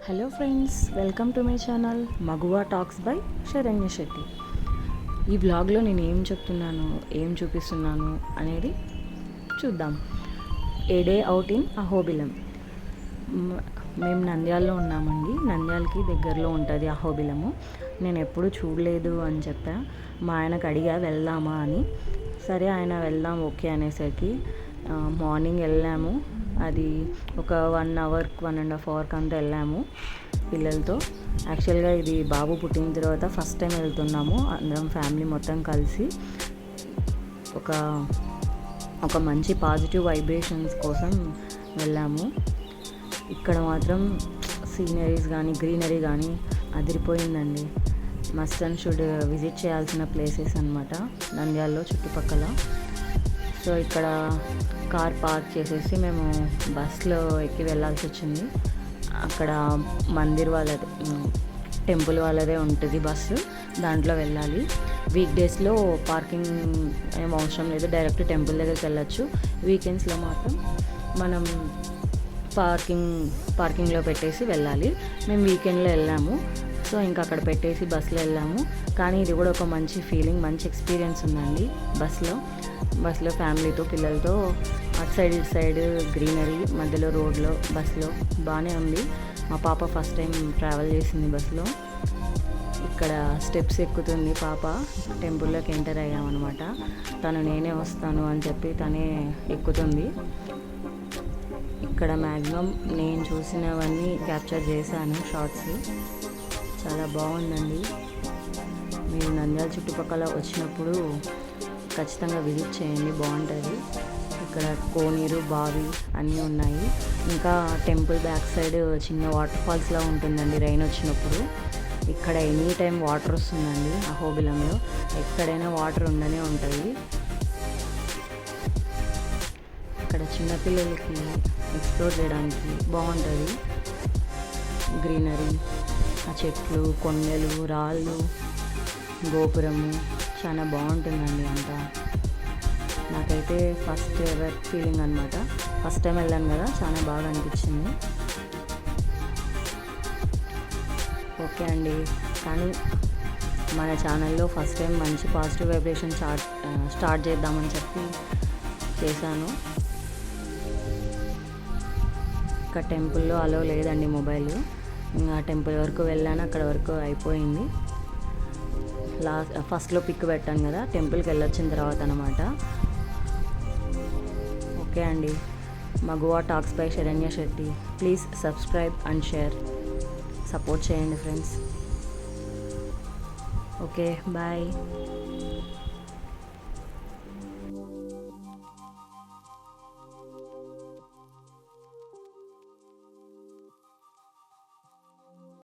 Hello friends, welcome to my channel మగువా talks by Saranya Shetty. ఈ వ్లాగ్లో నేను ఏం చెప్తున్నాను, ఏం చూపిస్తున్నాను అనేది చూద్దాం. ఏ డే అవుట్ ఇన్ అహోబిలం. మేము నంద్యాలలో ఉన్నామండి. నంద్యాలకి దగ్గరలో ఉంటుంది అహోబిలము. నేను ఎప్పుడు చూడలేదు అని చెప్పా. మా ఆయనకు అడిగా వెళ్దామా అని. సరే ఆయన వెళ్దాం ఓకే అనేసరికి మార్నింగ్ వెళ్ళాము. అది ఒక 1 అవర్ 1.5 అవర్కి అంతా వెళ్ళాము పిల్లలతో. యాక్చువల్గా ఇది బాబు పుట్టిన తర్వాత ఫస్ట్ టైం వెళ్తున్నాము అందరం ఫ్యామిలీ మొత్తం కలిసి. ఒక మంచి పాజిటివ్ వైబ్రేషన్స్ కోసం వెళ్ళాము. ఇక్కడ మాత్రం సీనరీస్ కానీ గ్రీనరీ కానీ అదిరిపోయిందండి. మస్ట్ అండ్ షుడ్ విజిట్ చేయాల్సిన ప్లేసెస్ అన్నమాట నంద్యాలలో చుట్టుపక్కల. సో ఇక్కడ కార్ పార్క్ చేసేసి మేము బస్లో ఎక్కి వెళ్ళాల్సి వచ్చింది. అక్కడ మందిర్ వాళ్ళది, టెంపుల్ వాళ్ళదే ఉంటుంది బస్సు, దాంట్లో వెళ్ళాలి. వీక్ డేస్లో పార్కింగ్ ఏం అవసరం లేదు, డైరెక్ట్ టెంపుల్ దగ్గరికి వెళ్ళచ్చు. వీకెండ్స్లో మాత్రం మనం పార్కింగ్లో పెట్టేసి వెళ్ళాలి. మేము వీకెండ్లో వెళ్ళాము. సో ఇంకా అక్కడ పెట్టేసి బస్సులో వెళ్ళాము. కానీ ఇది కూడా ఒక మంచి ఫీలింగ్, మంచి ఎక్స్పీరియన్స్ ఉందండి బస్సులో ఫ్యామిలీతో పిల్లలతో. అటు సైడ్ ఇటు సైడ్ గ్రీనరీ, మధ్యలో రోడ్లో బస్సులో బాగానే ఉంది. మా పాప ఫస్ట్ టైం ట్రావెల్ చేసింది బస్సులో. ఇక్కడ స్టెప్స్ ఎక్కుతుంది పాప. టెంపుల్లోకి ఎంటర్ అయ్యామన్నమాట. తను నేనే వస్తాను అని చెప్పి తనే ఎక్కుతుంది. ఇక్కడ మ్యాక్సిమం నేను చూసినవన్నీ క్యాప్చర్ చేశాను షార్ట్స్. చాలా బాగుందండి. మీరు నంద్యాల చుట్టుపక్కల వచ్చినప్పుడు ఖచ్చితంగా విజిట్ చేయండి, బాగుంటుంది. ఇక్కడ కోనేరు, బావి అన్నీ ఉన్నాయి. ఇంకా టెంపుల్ బ్యాక్ సైడ్ చిన్న వాటర్ ఫాల్స్లా ఉంటుందండి రైన్ వచ్చినప్పుడు. ఇక్కడ ఎనీ టైం వాటర్ వస్తుందండి అహోబిలంలో. ఎక్కడైనా వాటర్ ఉండనే ఉంటుంది. ఇక్కడ చిన్నపిల్లలకి ఎక్స్ప్లోర్ చేయడానికి బాగుంటుంది. గ్రీనరీ, ఆ చెట్లు, కొండలు, రాళ్ళు, గోపురము చాలా బాగుంటుందండి అంతా. నాకైతే ఫస్ట్ ఎవర్ ఫీలింగ్ అనమాట. ఫస్ట్ టైం వెళ్ళాను కదా, చాలా బాగా అనిపించింది. ఓకే అండి. కానీ మన ఛానల్లో ఫస్ట్ టైం మంచి పాజిటివ్ వైబ్రేషన్ స్టార్ట్ చేద్దామని చెప్పి చేశాను. ఇక్కడ టెంపుల్లో అలో లేదండి మొబైల్. ఇంకా టెంపుల్ వరకు వెళ్ళాను, అక్కడ వరకు అయిపోయింది. ఫస్ట్లో పిక్ పెట్టాను కదా, టెంపుల్కి వెళ్ళొచ్చిన తర్వాత అనమాట. ఓకే అండి. Maguva talks by Saranya Shetty. Please subscribe and share. Support చేయండి ఫ్రెండ్స్. Okay, bye.